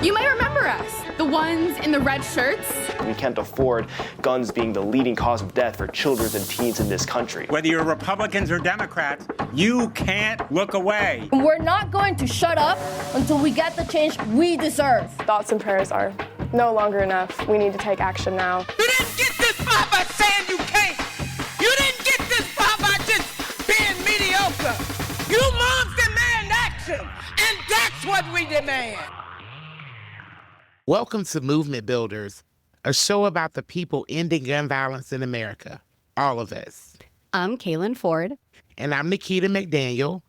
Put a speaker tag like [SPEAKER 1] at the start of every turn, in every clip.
[SPEAKER 1] You might remember us, the ones in the red shirts.
[SPEAKER 2] We can't afford guns being the leading cause of death for children and teens in this country.
[SPEAKER 3] Whether you're Republicans or Democrats, you can't look away.
[SPEAKER 4] We're not going to shut up until we get the change we deserve.
[SPEAKER 5] Thoughts and prayers are no longer enough. We need to take action now.
[SPEAKER 6] You didn't get this far by saying you can't. You didn't get this far by just being mediocre. You moms demand action, and that's what we demand.
[SPEAKER 7] Welcome to Movement Builders, a show about the people ending gun violence in America. All of us.
[SPEAKER 8] I'm Kaylin Ford.
[SPEAKER 7] And I'm Nikita McDaniel.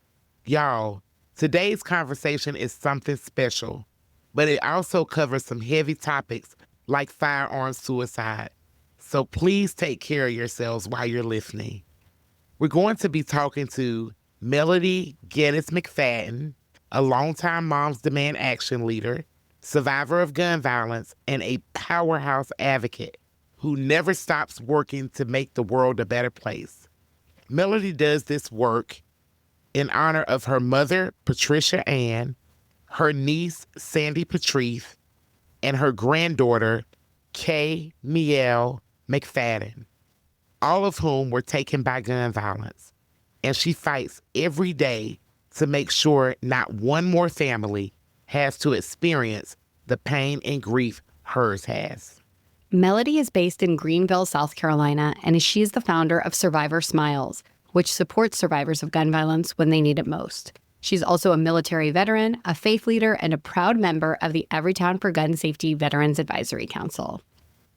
[SPEAKER 7] Y'all, today's conversation is something special, but it also covers some heavy topics like firearm suicide. So please take care of yourselves while you're listening. We're going to be talking to Melody Geddis McFadden, a longtime Moms Demand Action leader, survivor of gun violence, and a powerhouse advocate who never stops working to make the world a better place. Melody does this work in honor of her mother, Patricia Ann, her niece, Sandy Patrice, and her granddaughter, Kay Miel McFadden, all of whom were taken by gun violence. And she fights every day to make sure not one more family has to experience the pain and grief hers has.
[SPEAKER 8] Melody is based in Greenville, South Carolina, and she is the founder of Survivor Smiles, which supports survivors of gun violence when they need it most. She's also a military veteran, a faith leader, and a proud member of the Everytown for Gun Safety Veterans Advisory Council.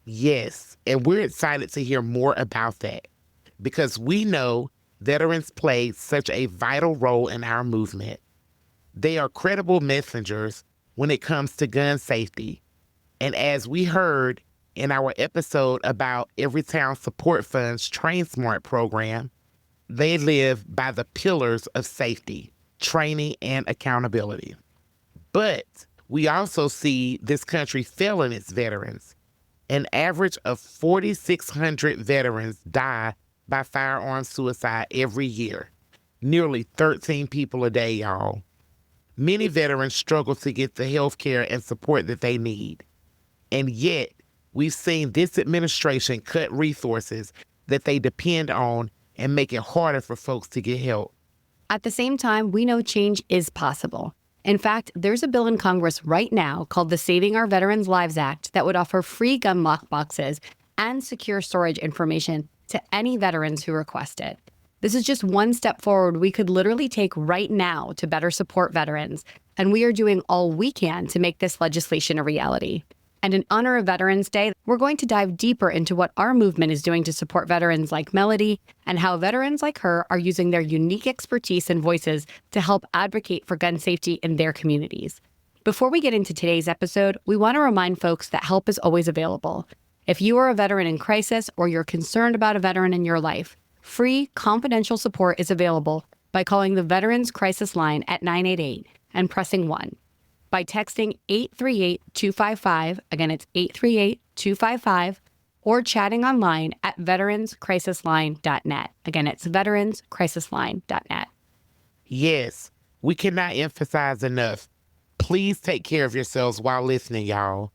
[SPEAKER 7] Yes, and we're excited to hear more about that because we know veterans play such a vital role in our movement. They are credible messengers when it comes to gun safety. And as we heard in our episode about Everytown Support Fund's Train Smart program, they live by the pillars of safety, training, and accountability. But we also see this country failing its veterans. An average of 4,600 veterans die by firearm suicide every year. Nearly 13 people a day, y'all. Many veterans struggle to get the health care and support that they need. And yet, we've seen this administration cut resources that they depend on and make it harder for folks to get help.
[SPEAKER 8] At the same time, we know change is possible. In fact, there's a bill in Congress right now called the Saving Our Veterans Lives Act that would offer free gun lockboxes and secure storage information to any veterans who request it. This is just one step forward we could literally take right now to better support veterans, and we are doing all we can to make this legislation a reality. And in honor of Veterans Day, we're going to dive deeper into what our movement is doing to support veterans like Melody and how veterans like her are using their unique expertise and voices to help advocate for gun safety in their communities. Before we get into today's episode, we want to remind folks that help is always available. If you are a veteran in crisis or you're concerned about a veteran in your life, free, confidential support is available by calling the Veterans Crisis Line at 988 and pressing 1. By texting 838-255, again, it's 838-255, or chatting online at veteranscrisisline.net. Again, it's veteranscrisisline.net.
[SPEAKER 7] Yes, we cannot emphasize enough. Please take care of yourselves while listening, y'all.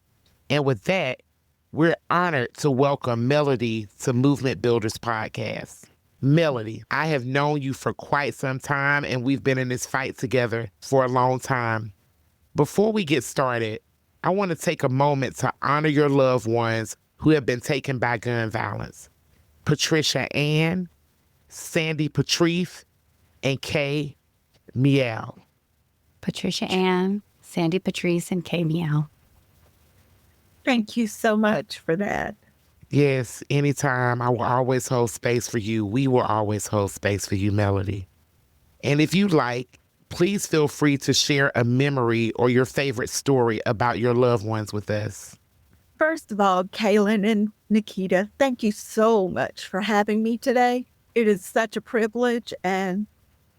[SPEAKER 7] And with that, we're honored to welcome Melody to Movement Builders Podcast. Melody, I have known you for quite some time, and we've been in this fight together for a long time. Before we get started, I want to take a moment to honor your loved ones who have been taken by gun violence. Patricia Ann, Sandy Patrice, and Kay Miel.
[SPEAKER 8] Patricia Ann, Sandy Patrice, and Kay Miel.
[SPEAKER 9] Thank you so much for that.
[SPEAKER 7] Yes, anytime. I will always hold space for you. We will always hold space for you, Melody. And if you like, please feel free to share a memory or your favorite story about your loved ones with us.
[SPEAKER 9] First of all, Kaylin and Nikita, thank you so much for having me today. It is such a privilege, and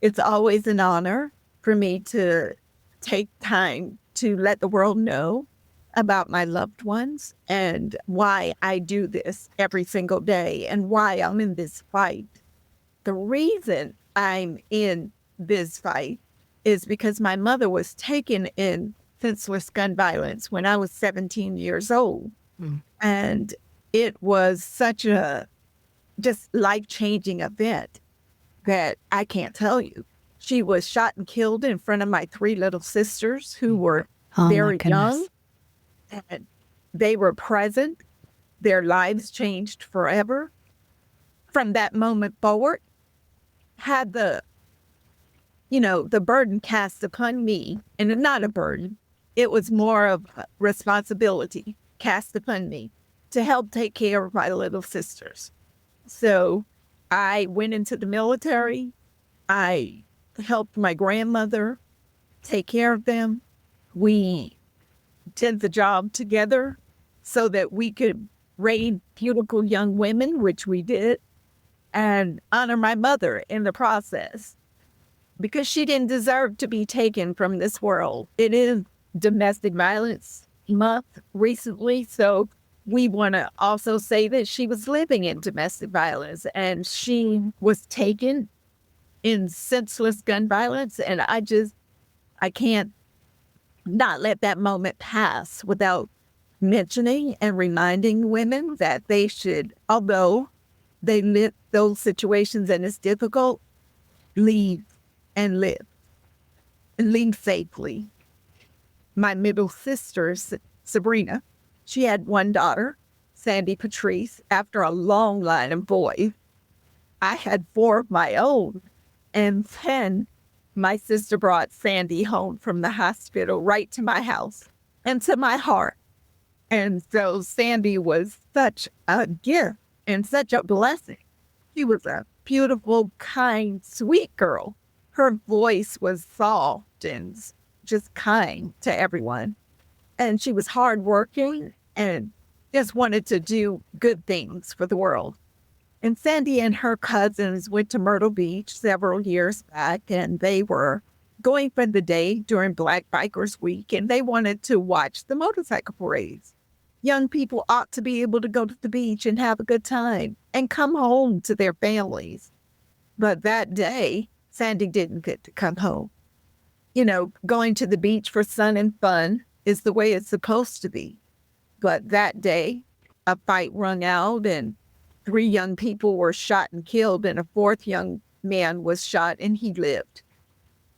[SPEAKER 9] it's always an honor for me to take time to let the world know about my loved ones and why I do this every single day and why I'm in this fight. The reason I'm in this fight is because my mother was taken in senseless gun violence when I was 17 years old. And it was such a just life-changing event that I can't tell you. She was shot and killed in front of my 3 little sisters who were very young. And they were present. Their lives changed forever. From that moment forward, had the burden cast upon me, and not a burden, it was more of a responsibility cast upon me to help take care of my little sisters. So I went into the military. I helped my grandmother take care of them. We did the job together so that we could raise beautiful young women, which we did, and honor my mother in the process, because she didn't deserve to be taken from this world. It is Domestic Violence Month recently, so we want to also say that she was living in domestic violence and she was taken in senseless gun violence. And I can't not let that moment pass without mentioning and reminding women that they should, although they live those situations and it's difficult, leave and live and leave safely. My middle sister, Sabrina, she had 1 daughter, Sandy Patrice, after a long line of boys. I had 4 of my own. And then my sister brought Sandy home from the hospital right to my house and to my heart. And so Sandy was such a gift and such a blessing. She was a beautiful, kind, sweet girl. Her voice was soft and just kind to everyone. And she was hardworking and just wanted to do good things for the world. And Sandy and her cousins went to Myrtle Beach several years back, and they were going for the day during Black Bikers Week, and they wanted to watch the motorcycle parades. Young people ought to be able to go to the beach and have a good time and come home to their families. But that day, Sandy didn't get to come home. Going to the beach for sun and fun is the way it's supposed to be. But that day, a fight rung out and 3 young people were shot and killed, and a 4th young man was shot and he lived.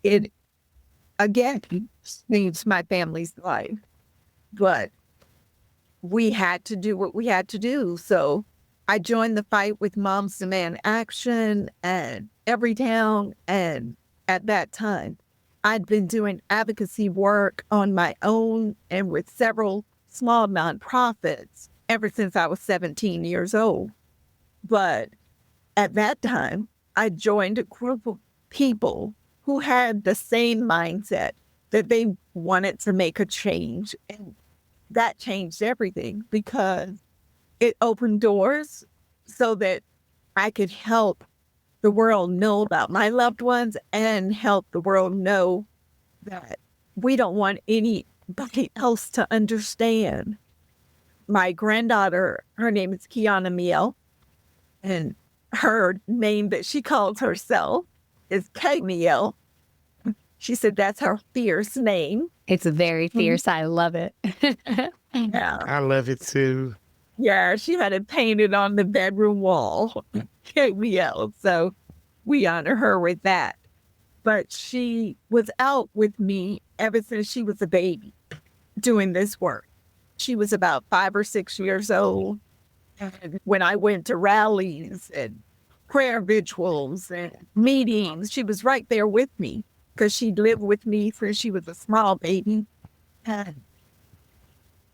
[SPEAKER 9] It, again, changed my family's life. But we had to do what we had to do. So I joined the fight with Moms Demand Action and Everytown. And at that time, I'd been doing advocacy work on my own and with several small nonprofits ever since I was 17 years old. But at that time, I joined a group of people who had the same mindset that they wanted to make a change. And that changed everything because it opened doors so that I could help the world know about my loved ones and help the world know that we don't want anybody else to understand. My granddaughter, her name is Kiana Miel, and her name that she calls herself is K Miel. She said that's her fierce name.
[SPEAKER 8] It's very fierce. I love it.
[SPEAKER 9] Yeah.
[SPEAKER 7] I love it too.
[SPEAKER 9] Yeah, she had it painted on the bedroom wall. K Miel. So we honor her with that. But she was out with me ever since she was a baby doing this work. She was about 5 or 6 years old. And when I went to rallies and prayer vigils and meetings, she was right there with me because she'd lived with me since she was a small baby. And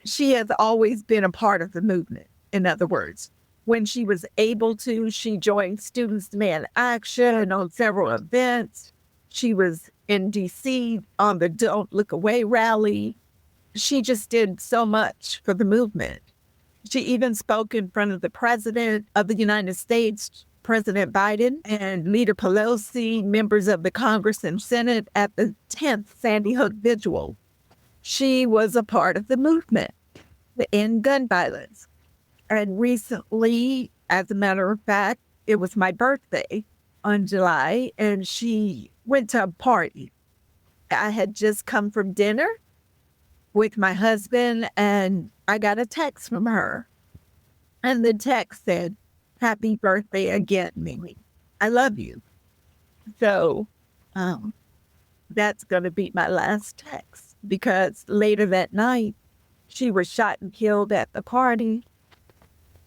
[SPEAKER 9] she has always been a part of the movement. In other words, when she was able to, she joined Students Demand Action on several events. She was in D.C. on the Don't Look Away rally. She just did so much for the movement. She even spoke in front of the President of the United States, President Biden, and Leader Pelosi, members of the Congress and Senate at the 10th Sandy Hook Vigil. She was a part of the movement to end gun violence. And recently, as a matter of fact, it was my birthday on July, and she went to a party. I had just come from dinner, with my husband, and I got a text from her. And the text said, "Happy birthday again, Mimi. I love you." So that's going to be my last text, because later that night, she was shot and killed at the party,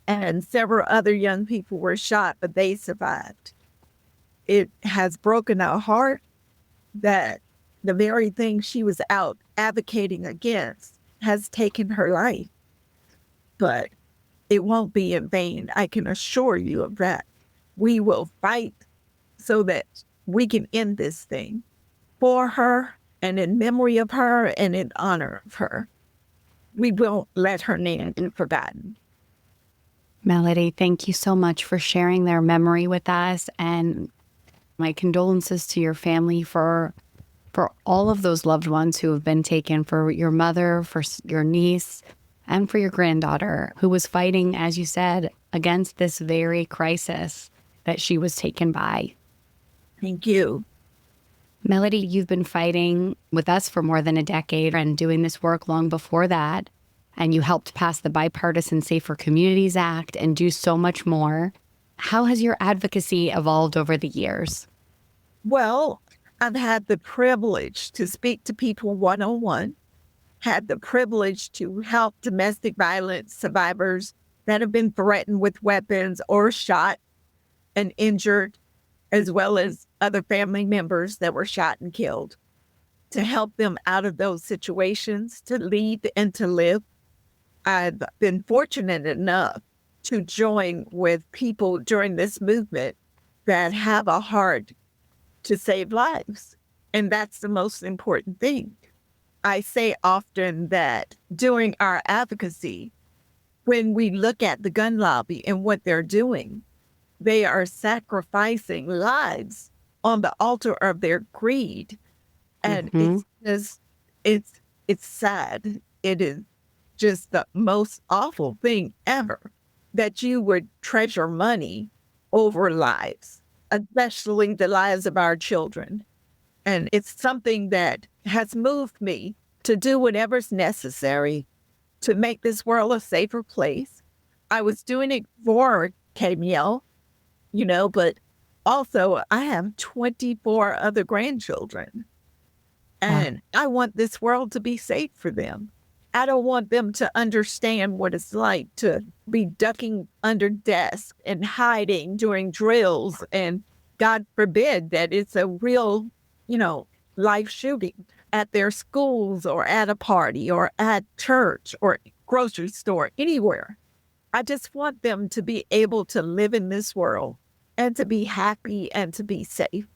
[SPEAKER 9] and several other young people were shot, but they survived. It has broken our heart that the very thing she was out advocating against has taken her life. But it won't be in vain. I can assure you of that. We will fight so that we can end this thing for her and in memory of her and in honor of her. We won't let her name be forgotten.
[SPEAKER 8] Melody, thank you so much for sharing their memory with us, and my condolences to your family for all of those loved ones who have been taken, for your mother, for your niece, and for your granddaughter, who was fighting, as you said, against this very crisis that she was taken by.
[SPEAKER 9] Thank you.
[SPEAKER 8] Melody, you've been fighting with us for more than a decade and doing this work long before that. And you helped pass the Bipartisan Safer Communities Act and do so much more. How has your advocacy evolved over the years?
[SPEAKER 9] Well, I've had the privilege to speak to people one-on-one, had the privilege to help domestic violence survivors that have been threatened with weapons or shot and injured, as well as other family members that were shot and killed, to help them out of those situations, to lead and to live. I've been fortunate enough to join with people during this movement that have a heart to save lives. And that's the most important thing. I say often that during our advocacy, when we look at the gun lobby and what they're doing, they are sacrificing lives on the altar of their greed. And it's sad. It is just the most awful thing ever that you would treasure money over lives, especially the lives of our children. And it's something that has moved me to do whatever's necessary to make this world a safer place. I was doing it for Kamiel, but also I have 24 other grandchildren. And I want this world to be safe for them. I don't want them to understand what it's like to be ducking under desks and hiding during drills. And God forbid that it's a real, life shooting at their schools or at a party or at church or grocery store, anywhere. I just want them to be able to live in this world and to be happy and to be safe.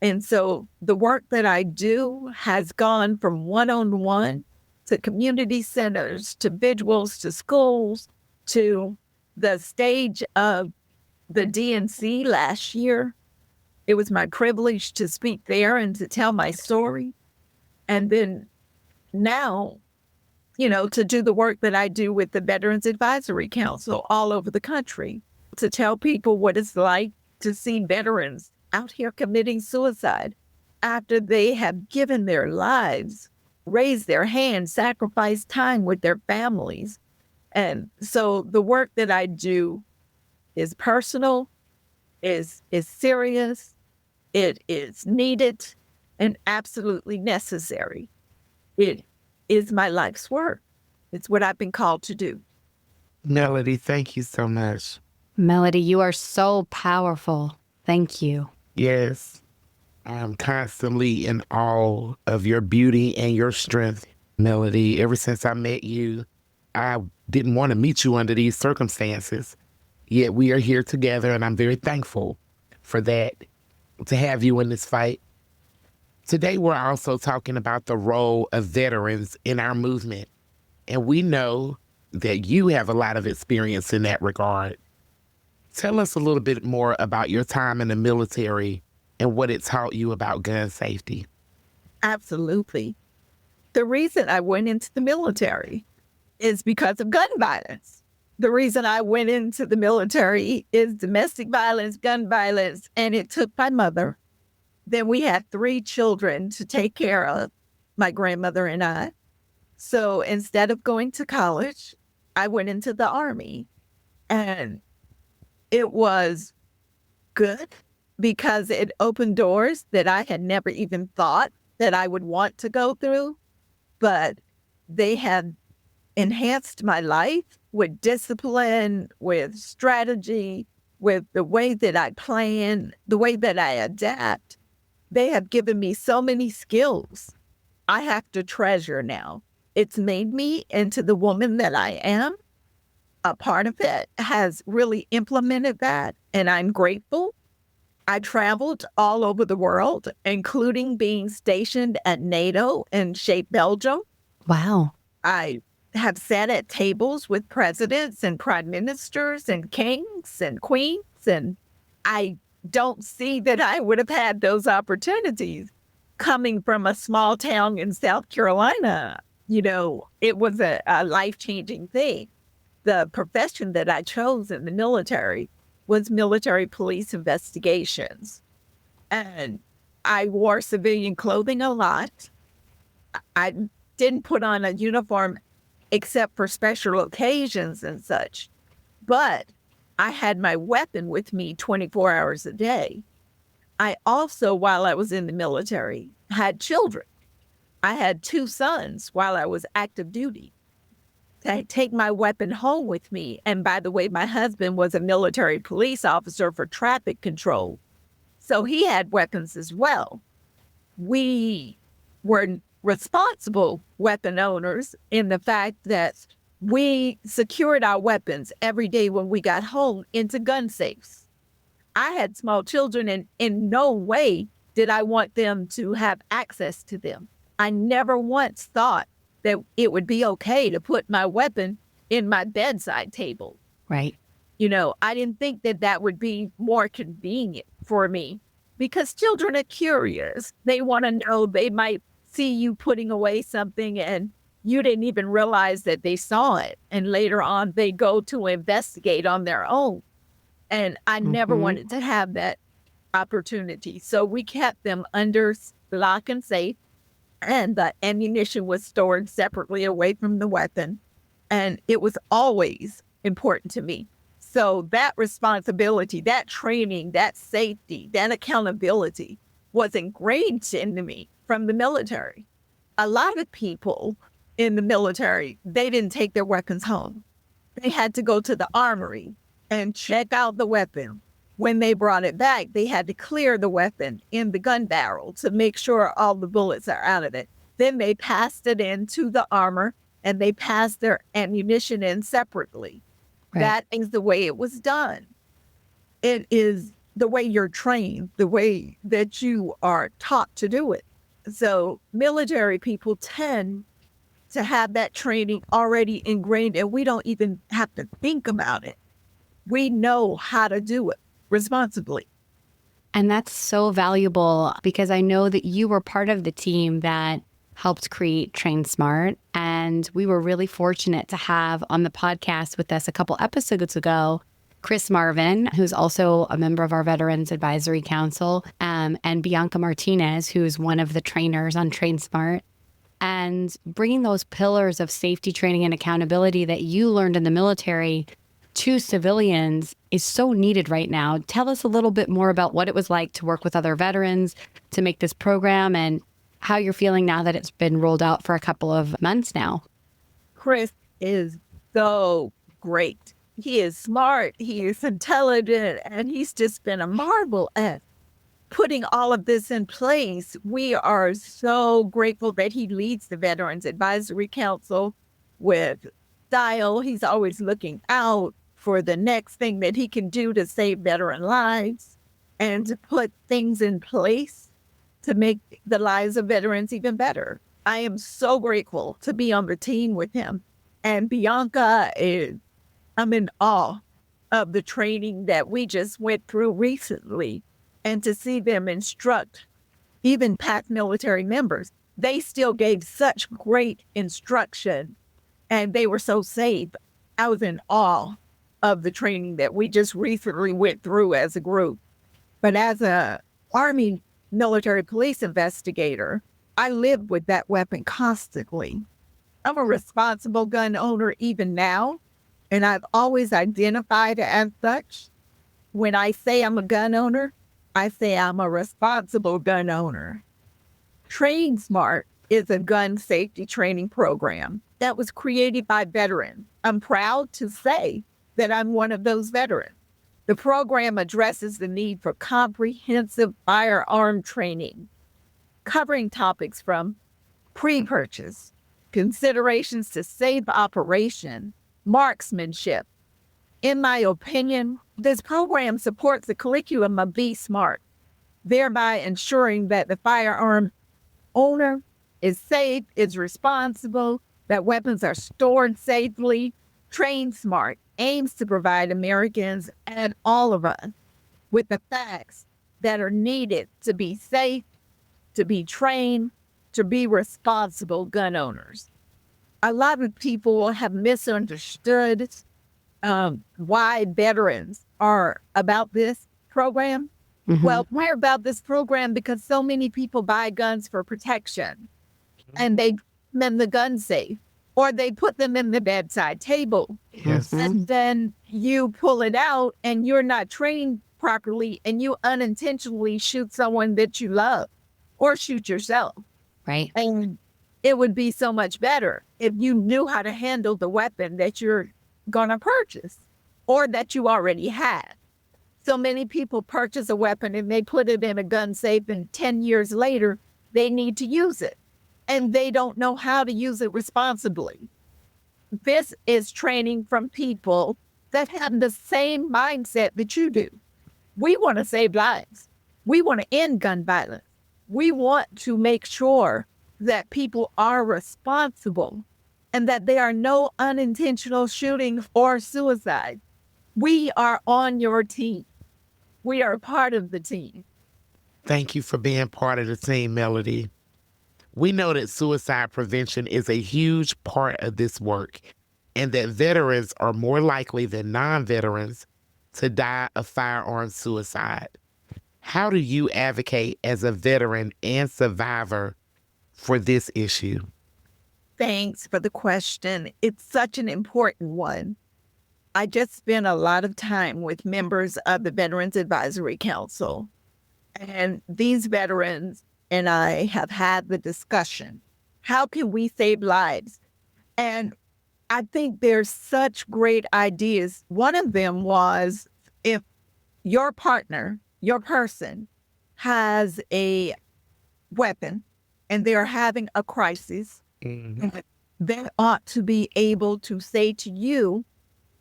[SPEAKER 9] And so the work that I do has gone from one-on-one to community centers, to vigils, to schools, to the stage of the DNC last year. It was my privilege to speak there and to tell my story. And then now, to do the work that I do with the Veterans Advisory Council all over the country, to tell people what it's like to see veterans out here committing suicide after they have given their lives, raised their hands, sacrificed time with their families. And so the work that I do is personal, is serious, it is needed, and absolutely necessary. It is my life's work. It's what I've been called to do.
[SPEAKER 7] Melody, thank you so much.
[SPEAKER 8] Melody, you are so powerful. Thank you.
[SPEAKER 7] Yes, I'm constantly in awe of your beauty and your strength, Melody. Ever since I met you, I didn't want to meet you under these circumstances. Yet we are here together, and I'm very thankful for that, to have you in this fight. Today, we're also talking about the role of veterans in our movement. And we know that you have a lot of experience in that regard. Tell us a little bit more about your time in the military and what it taught you about gun safety.
[SPEAKER 9] Absolutely. The reason I went into the military is because of gun violence. The reason I went into the military is domestic violence, gun violence, and it took my mother. Then we had 3 children to take care of, my grandmother and I. So instead of going to college, I went into the Army. And it was good because it opened doors that I had never even thought that I would want to go through. But they have enhanced my life with discipline, with strategy, with the way that I plan, the way that I adapt. They have given me so many skills I have to treasure now. It's made me into the woman that I am. A part of it has really implemented that, and I'm grateful. I traveled all over the world, including being stationed at NATO in Shape, Belgium.
[SPEAKER 8] Wow.
[SPEAKER 9] I have sat at tables with presidents and prime ministers and kings and queens, and I don't see that I would have had those opportunities coming from a small town in South Carolina. You know, it was a life-changing thing. The profession that I chose in the military was military police investigations. And I wore civilian clothing a lot. I didn't put on a uniform except for special occasions and such. But I had my weapon with me 24 hours a day. I also, while I was in the military, had children. I had 2 sons while I was active duty. I take my weapon home with me. And by the way, my husband was a military police officer for traffic control. So he had weapons as well. We were responsible weapon owners in the fact that we secured our weapons every day when we got home into gun safes. I had small children, and in no way did I want them to have access to them. I never once thought that it would be okay to put my weapon in my bedside table.
[SPEAKER 8] Right.
[SPEAKER 9] You know, I didn't think that that would be more convenient for me because children are curious. They want to know. They might see you putting away something and you didn't even realize that they saw it. And later on, they go to investigate on their own. And I never wanted to have that opportunity. So we kept them under lock and safe. And the ammunition was stored separately away from the weapon. And it was always important to me. So that responsibility, that training, that safety, that accountability was ingrained into me from the military. A lot of people in the military, they didn't take their weapons home. They had to go to the armory and check out the weapon. When they brought it back, they had to clear the weapon in the gun barrel to make sure all the bullets are out of it. Then they passed it into the armor and they passed their ammunition in separately. Right. That is the way it was done. It is the way you're trained, the way that you are taught to do it. So military people tend to have that training already ingrained, and we don't even have to think about it. We know how to do it responsibly.
[SPEAKER 8] And that's so valuable because I know that you were part of the team that helped create Train Smart. And we were really fortunate to have on the podcast with us a couple episodes ago, Chris Marvin, who's also a member of our Veterans Advisory Council, and Bianca Martinez, who's one of the trainers on Train Smart. And bringing those pillars of safety training and accountability that you learned in the military to civilians is so needed right now. Tell us a little bit more about what it was like to work with other veterans to make this program and how you're feeling now that it's been rolled out for a couple of months now.
[SPEAKER 9] Chris is so great. He is smart, he is intelligent, and he's just been a marvel at putting all of this in place. We are so grateful that he leads the Veterans Advisory Council with style. He's always looking out for the next thing that he can do to save veteran lives and to put things in place to make the lives of veterans even better. I am so grateful to be on the team with him. And Bianca I'm in awe of the training that we just went through recently, and to see them instruct even past military members. They still gave such great instruction and they were so safe. I was in awe of the training that we just recently went through as a group. But as a Army military police investigator, I lived with that weapon constantly. I'm a responsible gun owner even now, and I've always identified as such. When I say I'm a gun owner, I say I'm a responsible gun owner. Train Smart is a gun safety training program that was created by veterans. I'm proud to say that I'm one of those veterans. The program addresses the need for comprehensive firearm training, covering topics from pre-purchase, considerations to safe operation, marksmanship. In my opinion, this program supports the curriculum of Be Smart, thereby ensuring that the firearm owner is safe, is responsible, that weapons are stored safely. Train Smart aims to provide Americans and all of us with the facts that are needed to be safe, to be trained, to be responsible gun owners. A lot of people have misunderstood why veterans are about this program. Well, we're about this program because so many people buy guns for protection and they in the gun safe, or they put them in the bedside table.
[SPEAKER 7] Yes.
[SPEAKER 9] And then you pull it out and you're not trained properly and you unintentionally shoot someone that you love or shoot yourself.
[SPEAKER 8] Right.
[SPEAKER 9] And it would be so much better if you knew how to handle the weapon that you're going to purchase or that you already had. So many people purchase a weapon and they put it in a gun safe, and 10 years later, they need to use it. And they don't know how to use it responsibly. This is training from people that have the same mindset that you do. We want to save lives. We want to end gun violence. We want to make sure that people are responsible and that there are no unintentional shootings or suicide. We are on your team. We are part of the team.
[SPEAKER 7] Thank you for being part of the team, Melody. We know that suicide prevention is a huge part of this work and that veterans are more likely than non-veterans to die of firearm suicide. How do you advocate as a veteran and survivor for this issue?
[SPEAKER 9] Thanks for the question. It's such an important one. I just spent a lot of time with members of the Veterans Advisory Council, and these veterans and I have had the discussion. How can we save lives? And I think there's such great ideas. One of them was, if your partner, your person, has a weapon and they're having a crisis, they ought to be able to say to you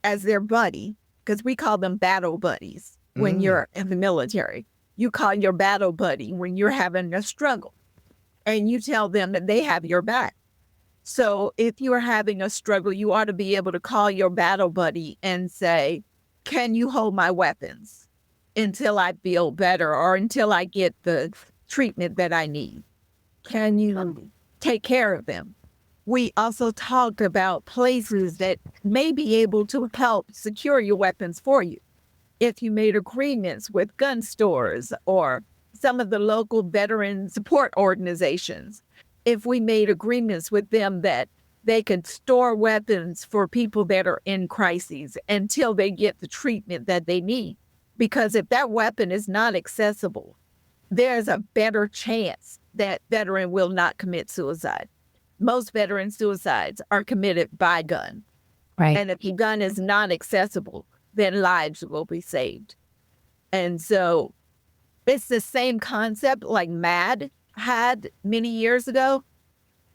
[SPEAKER 9] as their buddy, because we call them battle buddies when you're in the military. You call your battle buddy when you're having a struggle, and you tell them that they have your back. So if you're having a struggle, you ought to be able to call your battle buddy and say, can you hold my weapons until I feel better or until I get the treatment that I need? Can you take care of them? We also talked about places that may be able to help secure your weapons for you. If you made agreements with gun stores or some of the local veteran support organizations, if we made agreements with them that they could store weapons for people that are in crises until they get the treatment that they need. Because if that weapon is not accessible, there's a better chance that veteran will not commit suicide. Most veteran suicides are committed by gun.
[SPEAKER 8] Right.
[SPEAKER 9] And if the gun is not accessible, then lives will be saved. And so it's the same concept like MAD had many years ago.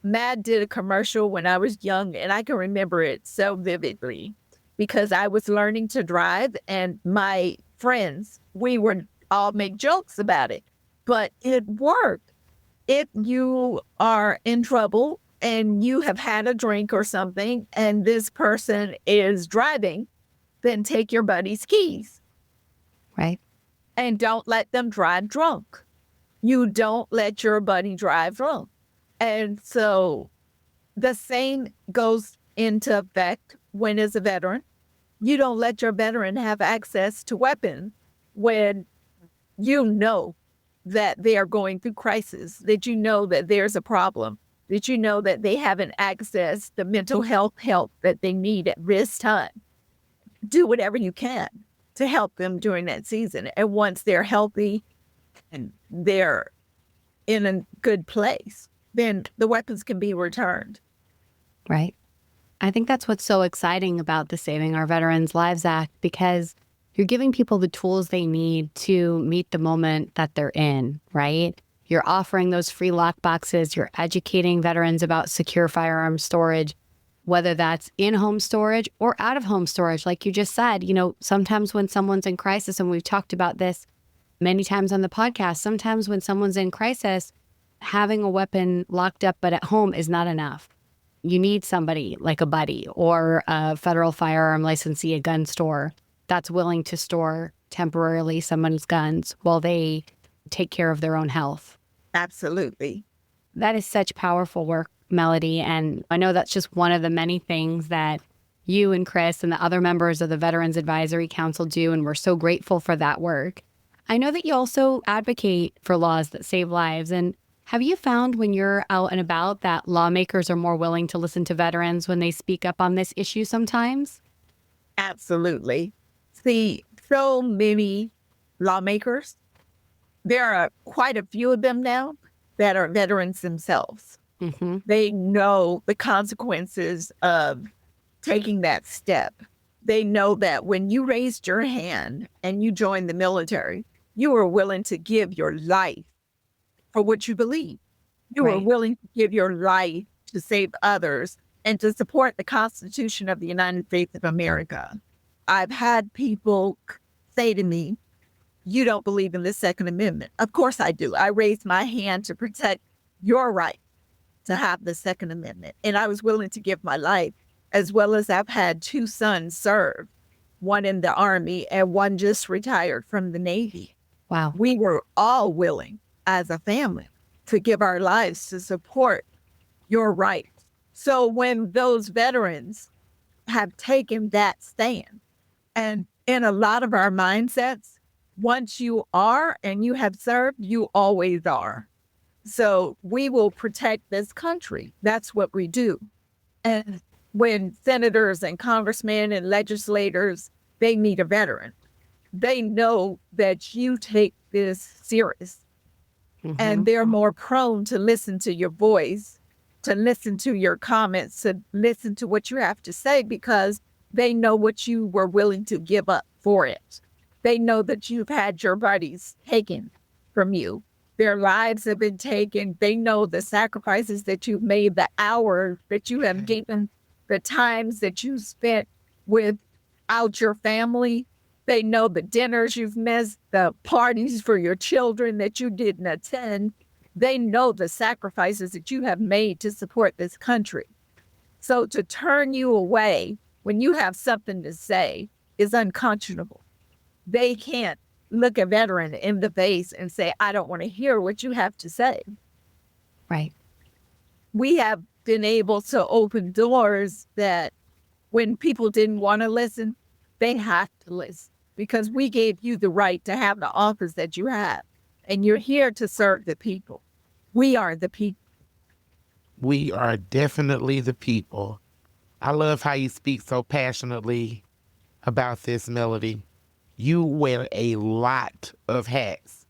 [SPEAKER 9] MAD did a commercial when I was young, and I can remember it so vividly because I was learning to drive, and my friends, we would all make jokes about it, but it worked. If you are in trouble and you have had a drink or something, and this person is driving, then take your buddy's keys.
[SPEAKER 8] Right.
[SPEAKER 9] And don't let them drive drunk. You don't let your buddy drive drunk. And so the same goes into effect when as a veteran. You don't let your veteran have access to weapons when you know that they are going through crisis, that you know that there's a problem. Did you know that they haven't accessed the mental health help that they need at this time? Do whatever you can to help them during that season. And once they're healthy and they're in a good place, then the weapons can be returned.
[SPEAKER 8] Right. I think that's what's so exciting about the Saving Our Veterans Lives Act, because you're giving people the tools they need to meet the moment that they're in, right? You're offering those free lockboxes. You're educating veterans about secure firearm storage, whether that's in-home storage or out-of-home storage. Like you just said, you know, sometimes when someone's in crisis, and we've talked about this many times on the podcast, sometimes when someone's in crisis, having a weapon locked up but at home is not enough. You need somebody like a buddy or a federal firearm licensee, a gun store that's willing to store temporarily someone's guns while they take care of their own health.
[SPEAKER 9] Absolutely.
[SPEAKER 8] That is such powerful work, Melody. And I know that's just one of the many things that you and Chris and the other members of the Veterans Advisory Council do, and we're so grateful for that work. I know that you also advocate for laws that save lives. And have you found when you're out and about that lawmakers are more willing to listen to veterans when they speak up on this issue sometimes?
[SPEAKER 9] Absolutely. See, so many lawmakers, there are quite a few of them now that are veterans themselves.
[SPEAKER 8] Mm-hmm.
[SPEAKER 9] They know the consequences of taking that step. They know that when you raised your hand and you joined the military, you were willing to give your life for what you believe. You were willing to give your life to save others and to support the Constitution of the United States of America. I've had people say to me, you don't believe in the Second Amendment. Of course I do. I raised my hand to protect your right to have the Second Amendment. And I was willing to give my life, as well as I've had 2 sons serve, one in the Army and one just retired from the Navy.
[SPEAKER 8] Wow.
[SPEAKER 9] We were all willing as a family to give our lives to support your rights. So when those veterans have taken that stand, and in a lot of our mindsets, once you are and you have served, you always are. So we will protect this country. That's what we do. And when senators and congressmen and legislators, they meet a veteran, they know that you take this serious. Mm-hmm. And they're more prone to listen to your voice, to listen to your comments, to listen to what you have to say, because they know what you were willing to give up for it. They know that you've had your buddies taken from you. Their lives have been taken. They know the sacrifices that you've made, the hours that you have given, the times that you spent without your family. They know the dinners you've missed, the parties for your children that you didn't attend. They know the sacrifices that you have made to support this country. So to turn you away when you have something to say is unconscionable. They can't look a veteran in the face and say, I don't want to hear what you have to say.
[SPEAKER 8] Right.
[SPEAKER 9] We have been able to open doors that when people didn't want to listen, they have to listen, because we gave you the right to have the office that you have. And you're here to serve the people. We are the people.
[SPEAKER 7] We are definitely the people. I love how you speak so passionately about this, Melody. You wear a lot of hats.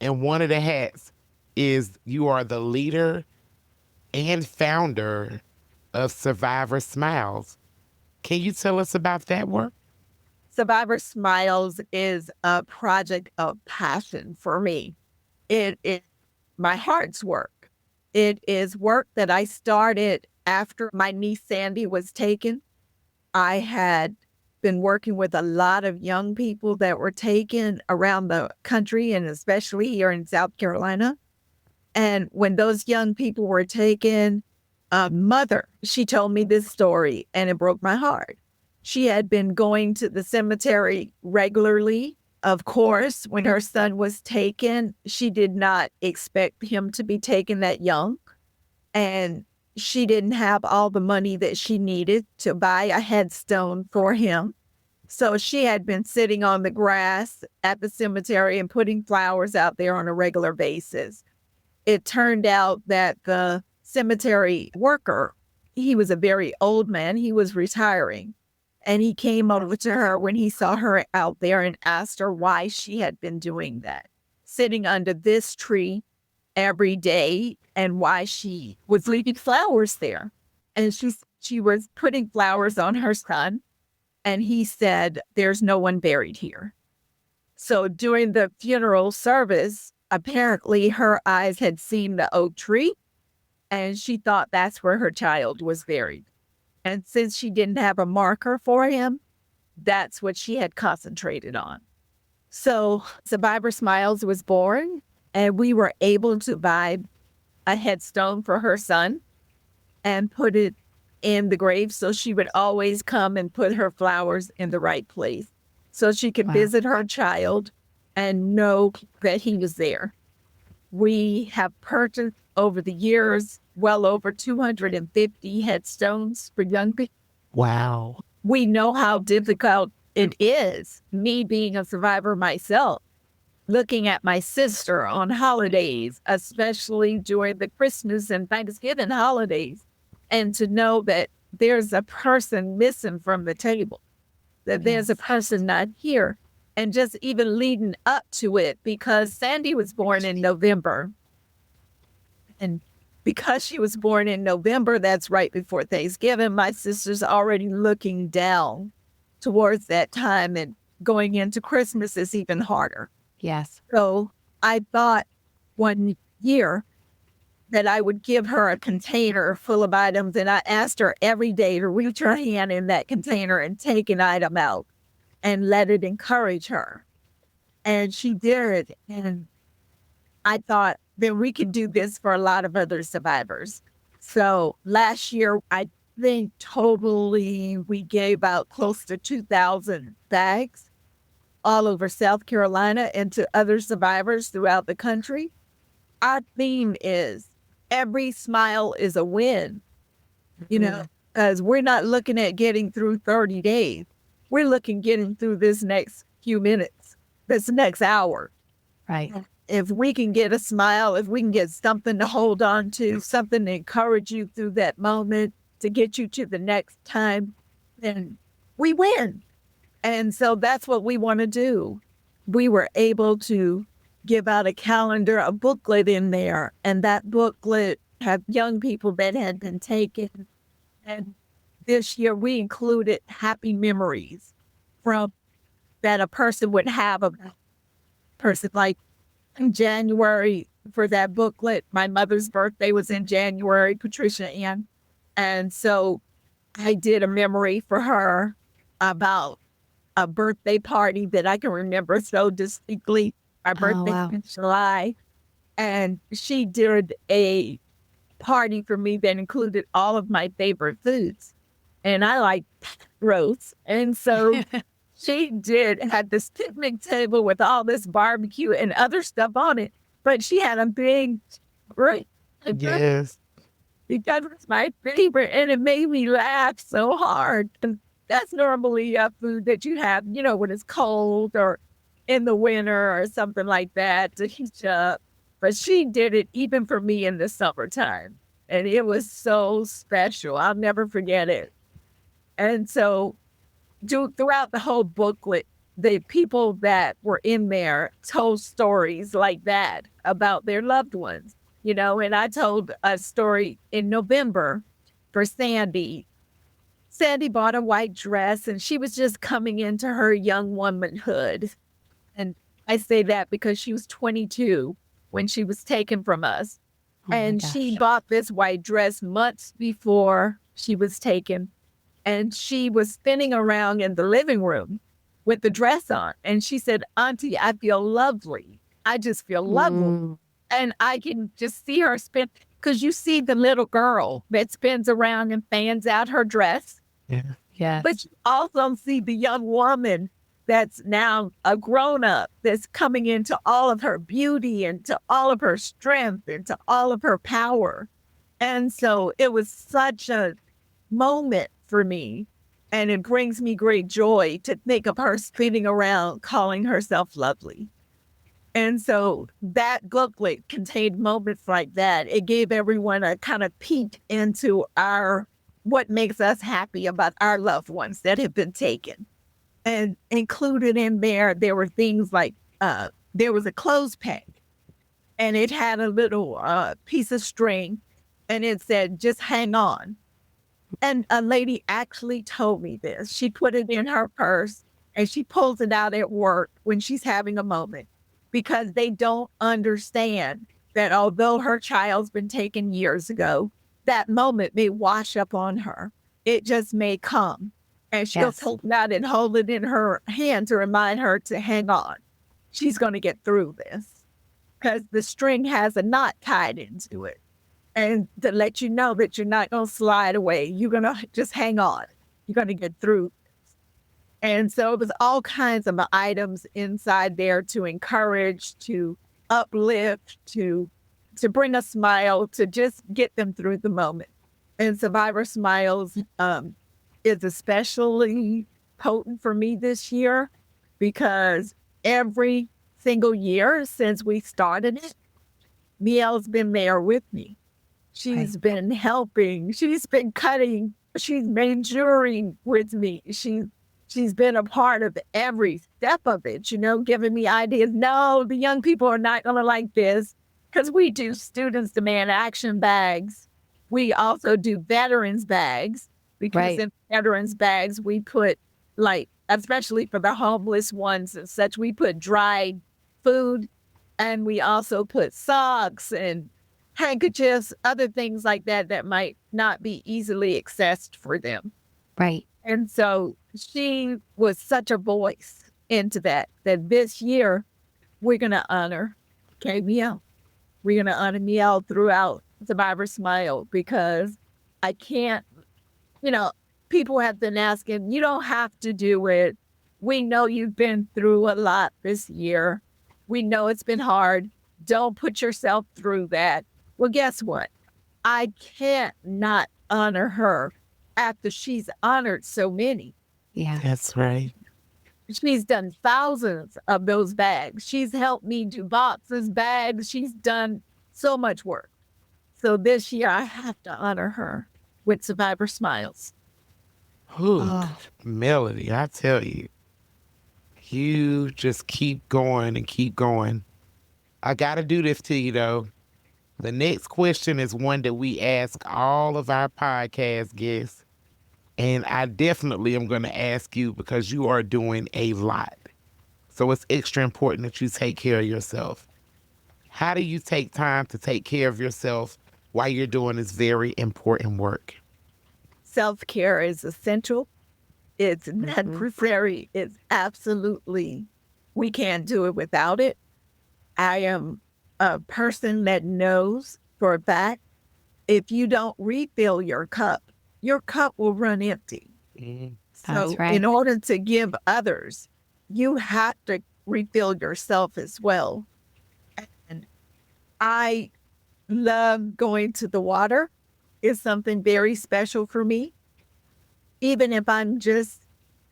[SPEAKER 7] And one of the hats is you are the leader and founder of Survivor Smiles. Can you tell us about that work?
[SPEAKER 9] Survivor Smiles is a project of passion for me. It is my heart's work. It is work that I started after my niece Sandy was taken. I had been working with a lot of young people that were taken around the country, and especially here in South Carolina. And when those young people were taken, a mother, she told me this story, and it broke my heart. She had been going to the cemetery regularly. Of course, when her son was taken, she did not expect him to be taken that young. And she didn't have all the money that she needed to buy a headstone for him. So she had been sitting on the grass at the cemetery and putting flowers out there on a regular basis. It turned out that the cemetery worker. He was a very old man. He was retiring. And he came over to her when he saw her out there and asked her why she had been doing that, sitting under this tree every day, and why she was leaving flowers there. And she was putting flowers on her son. And he said, there's no one buried here. So during the funeral service, apparently her eyes had seen the oak tree, and she thought that's where her child was buried. And since she didn't have a marker for him, that's what she had concentrated on. So Survivor Smiles was born, and we were able to buy a headstone for her son and put it in the grave so she would always come and put her flowers in the right place so she could visit her child and know that he was there. We have purchased over the years well over 250 headstones for young people.
[SPEAKER 7] Wow.
[SPEAKER 9] We know how difficult it is, me being a survivor myself, looking at my sister on holidays, especially during the Christmas and Thanksgiving holidays, and to know that there's a person missing from the table, that there's a person not here. And just even leading up to it, because Sandy was born in November. And because she was born in November, that's right before Thanksgiving, my sister's already looking down towards that time, and going into Christmas is even harder.
[SPEAKER 8] Yes.
[SPEAKER 9] So I thought one year that I would give her a container full of items, and I asked her every day to reach her hand in that container and take an item out and let it encourage her. And she did. And I thought that we could do this for a lot of other survivors. So last year, I think totally we gave out close to 2,000 bags all over South Carolina and to other survivors throughout the country. Our theme is every smile is a win, you know, because we're not looking at getting through 30 days. We're looking getting through this next few minutes, this next hour.
[SPEAKER 8] Right.
[SPEAKER 9] If we can get a smile, if we can get something to hold on to, something to encourage you through that moment, to get you to the next time, then we win. And so that's what we want to do. We were able to give out a calendar, a booklet in there, and that booklet had young people that had been taken. And this year we included happy memories from that a person would have a person. Like in January for that booklet, my mother's birthday was in January, Patricia Ann. And so I did a memory for her about a birthday party that I can remember so distinctly. Our birthday in July. And she did a party for me that included all of my favorite foods. And I like roast. And so she had this picnic table with all this barbecue and other stuff on it. But she had a big,
[SPEAKER 7] Yes.
[SPEAKER 9] Because it was my favorite, and it made me laugh so hard. And that's normally a food that you have, you know, when it's cold or in the winter or something like that to heat up. But she did it even for me in the summertime. And it was so special. I'll never forget it. And so throughout the whole booklet, the people that were in there told stories like that about their loved ones, you know, and I told a story in November for Sandy. Sandy bought a white dress and she was just coming into her young womanhood. And I say that because she was 22 when she was taken from us. And she bought this white dress months before she was taken. And she was spinning around in the living room with the dress on. And she said, "Auntie, I feel lovely. I just feel lovely." And I can just see her spin, because you see the little girl that spins around and fans out her dress.
[SPEAKER 8] Yeah.
[SPEAKER 9] But you also see the young woman that's now a grown-up, that's coming into all of her beauty and to all of her strength and to all of her power. And so it was such a moment for me. And it brings me great joy to think of her spinning around, calling herself lovely. And so that booklet contained moments like that. It gave everyone a kind of peek into what makes us happy about our loved ones that have been taken. And included in there were things like there was a clothes peg, and it had a little piece of string, and it said, "Just hang on." And a lady actually told me this. She put it in her purse, and she pulls it out at work when she's having a moment, because they don't understand that although her child's been taken years ago, that moment may wash up on her. It just may come. And she'll pull it out and hold it in her hand to remind her to hang on. She's going to get through this, because the string has a knot tied into it. And to let you know that you're not going to slide away. You're going to just hang on. You're going to get through. And so it was all kinds of items inside there to encourage, to uplift, to bring a smile, to just get them through the moment. And Survivor Smiles is especially potent for me this year, because every single year since we started it, Mielle's been there with me. She's been helping. She's been cutting. She's measuring with me. She's been a part of every step of it, giving me ideas. No, the young people are not going to like this, because we do Students Demand Action bags. We also do veterans bags, because in veterans bags, we put, especially for the homeless ones and such, we put dried food, and we also put socks and handkerchiefs, other things like that might not be easily accessed for them.
[SPEAKER 8] Right.
[SPEAKER 9] And so she was such a voice into that this year we're going to honor Mielle. We're going to honor Mielle throughout Survivor Smile, because I can't, people have been asking, you don't have to do it. We know you've been through a lot this year. We know it's been hard. Don't put yourself through that. Well, guess what? I can't not honor her after she's honored so many.
[SPEAKER 8] Yeah.
[SPEAKER 7] That's right.
[SPEAKER 9] She's done thousands of those bags. She's helped me do boxes, bags. She's done so much work. So this year I have to honor her with Survivor Smiles.
[SPEAKER 7] Melody, I tell you, you just keep going and keep going. I got to do this to you, though. The next question is one that we ask all of our podcast guests. And I definitely am going to ask you, because you are doing a lot. So it's extra important that you take care of yourself. How do you take time to take care of yourself while you're doing this very important work?
[SPEAKER 9] Self-care is essential. It's necessary. It's absolutely, we can't do it without it. I am a person that knows for a fact, if you don't refill your cup will run empty. So in order to give others, you have to refill yourself as well. And I love going to the water. It's something very special for me. Even if I'm just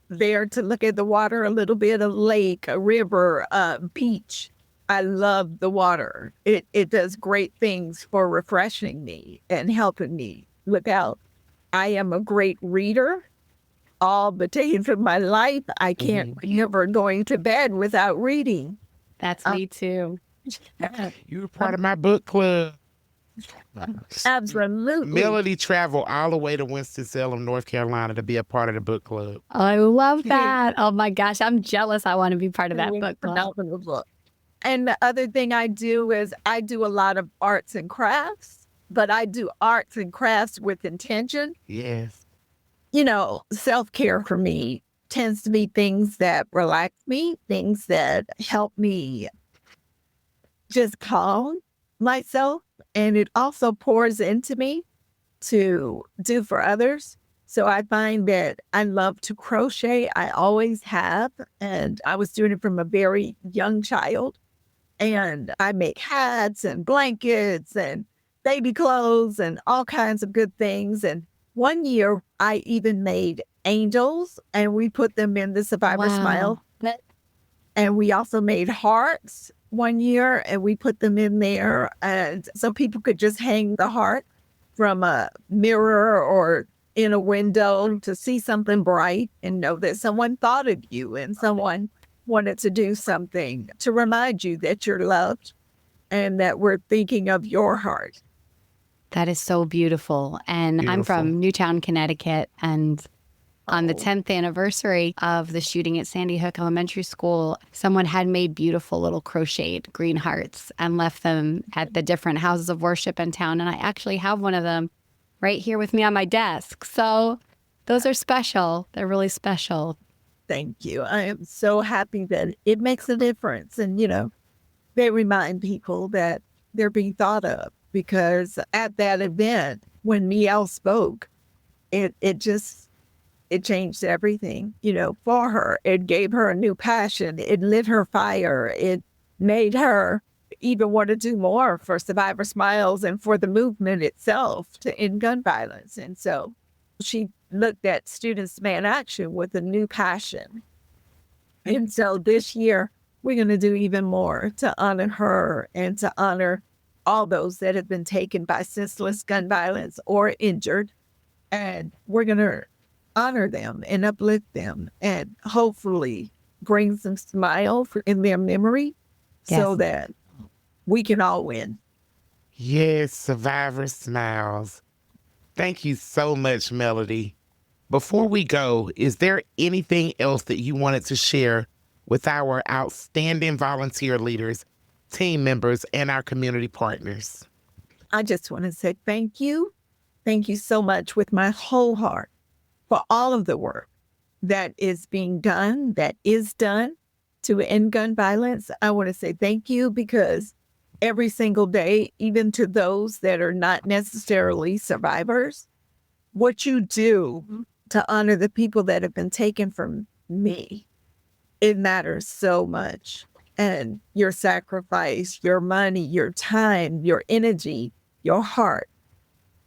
[SPEAKER 9] there to look at the water, a little bit of lake, a river, a beach, I love the water. It does great things for refreshing me and helping me look out. I am a great reader. All the days of my life, I can't remember going to bed without reading.
[SPEAKER 8] That's me too.
[SPEAKER 7] You were part of my book club.
[SPEAKER 9] Absolutely.
[SPEAKER 7] Melody traveled all the way to Winston-Salem, North Carolina to be a part of the book club.
[SPEAKER 8] I love that. Oh my gosh, I'm jealous. I want to be part of that book club.
[SPEAKER 9] And the other thing I do is I do a lot of arts and crafts, but I do arts and crafts with intention.
[SPEAKER 7] Yes.
[SPEAKER 9] Self-care for me tends to be things that relax me, things that help me just calm myself. And it also pours into me to do for others. So I find that I love to crochet. I always have. And I was doing it from a very young child. And I make hats and blankets and baby clothes and all kinds of good things. And one year I even made angels, and we put them in the Survivor Smile. And we also made hearts one year, and we put them in there, and so people could just hang the heart from a mirror or in a window to see something bright and know that someone thought of you and someone wanted to do something to remind you that you're loved and that we're thinking of your heart.
[SPEAKER 8] That is so beautiful. And I'm from Newtown, Connecticut, and on the 10th anniversary of the shooting at Sandy Hook Elementary School, someone had made beautiful little crocheted green hearts and left them at the different houses of worship in town. And I actually have one of them right here with me on my desk. So those are special. They're really special.
[SPEAKER 9] Thank you. I am so happy that it makes a difference. And, they remind people that they're being thought of, because at that event, when Miel spoke, it changed everything, for her. It gave her a new passion. It lit her fire. It made her even want to do more for Survivor Smiles and for the movement itself to end gun violence. And so she looked at Students Demand Action with a new passion. And so this year, we're going to do even more to honor her and to honor all those that have been taken by senseless gun violence or injured. And we're going to honor them and uplift them and hopefully bring some smile in their memory so that we can all win.
[SPEAKER 7] Yes, Survivor Smiles. Thank you so much, Melody. Before we go, is there anything else that you wanted to share with our outstanding volunteer leaders, team members, and our community partners?
[SPEAKER 9] I just want to say thank you. Thank you so much with my whole heart for all of the work that is being done, that is done to end gun violence. I want to say thank you, because every single day, even to those that are not necessarily survivors, what you do to honor the people that have been taken from me, it matters so much. And your sacrifice, your money, your time, your energy, your heart.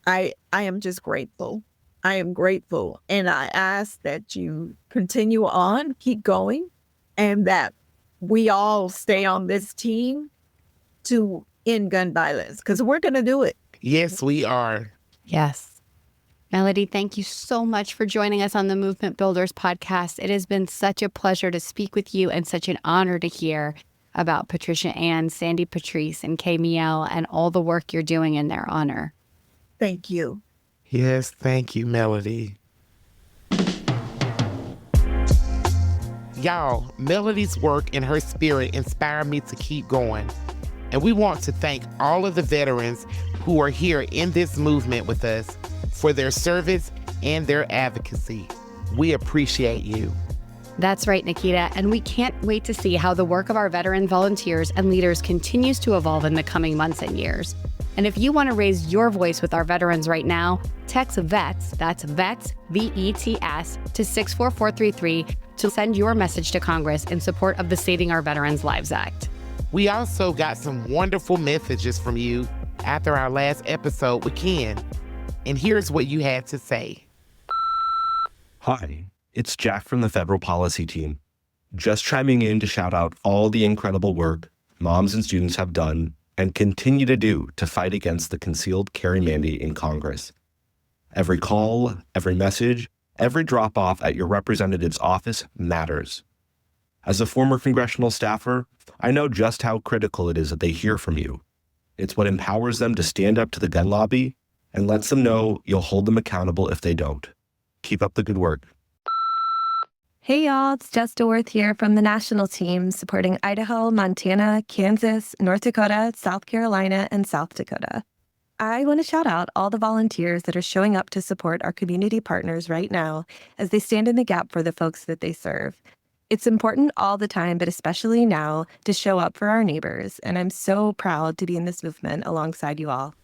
[SPEAKER 9] I am just grateful. I am grateful. And I ask that you continue on, keep going, and that we all stay on this team to end gun violence, because we're going to do it.
[SPEAKER 7] Yes, we are.
[SPEAKER 8] Yes. Melody, thank you so much for joining us on the Movement Builders podcast. It has been such a pleasure to speak with you and such an honor to hear about Patricia Ann, Sandy Patrice, and Kay Miel and all the work you're doing in their honor.
[SPEAKER 9] Thank you.
[SPEAKER 7] Yes, thank you, Melody. Y'all, Melody's work and her spirit inspire me to keep going. And we want to thank all of the veterans who are here in this movement with us for their service and their advocacy. We appreciate you.
[SPEAKER 8] That's right, Nikita, and we can't wait to see how the work of our veteran volunteers and leaders continues to evolve in the coming months and years. And if you want to raise your voice with our veterans right now, text VETS, that's VETS, V-E-T-S, to 64433 to send your message to Congress in support of the Saving Our Veterans Lives Act.
[SPEAKER 7] We also got some wonderful messages from you after our last episode with Ken. And here's what you had to say.
[SPEAKER 10] Hi, it's Jack from the Federal Policy Team. Just chiming in to shout out all the incredible work moms and students have done and continue to do to fight against the concealed carry mandate in Congress. Every call, every message, every drop-off at your representative's office matters. As a former congressional staffer, I know just how critical it is that they hear from you. It's what empowers them to stand up to the gun lobby and lets them know you'll hold them accountable if they don't. Keep up the good work.
[SPEAKER 11] Hey y'all, it's Jess DeWorth here from the national team supporting Idaho, Montana, Kansas, North Dakota, South Carolina, and South Dakota. I want to shout out all the volunteers that are showing up to support our community partners right now as they stand in the gap for the folks that they serve. It's important all the time, but especially now, to show up for our neighbors, and I'm so proud to be in this movement alongside you all.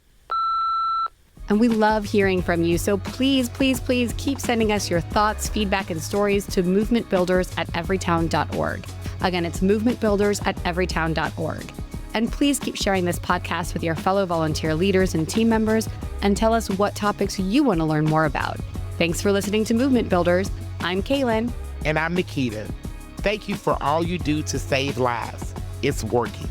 [SPEAKER 8] And we love hearing from you, so please, please, please keep sending us your thoughts, feedback, and stories to movementbuilders@everytown.org. Again, it's movementbuilders@everytown.org. And please keep sharing this podcast with your fellow volunteer leaders and team members, and tell us what topics you want to learn more about. Thanks for listening to Movement Builders. I'm Kaylin.
[SPEAKER 7] And I'm Nikita. Thank you for all you do to save lives. It's working.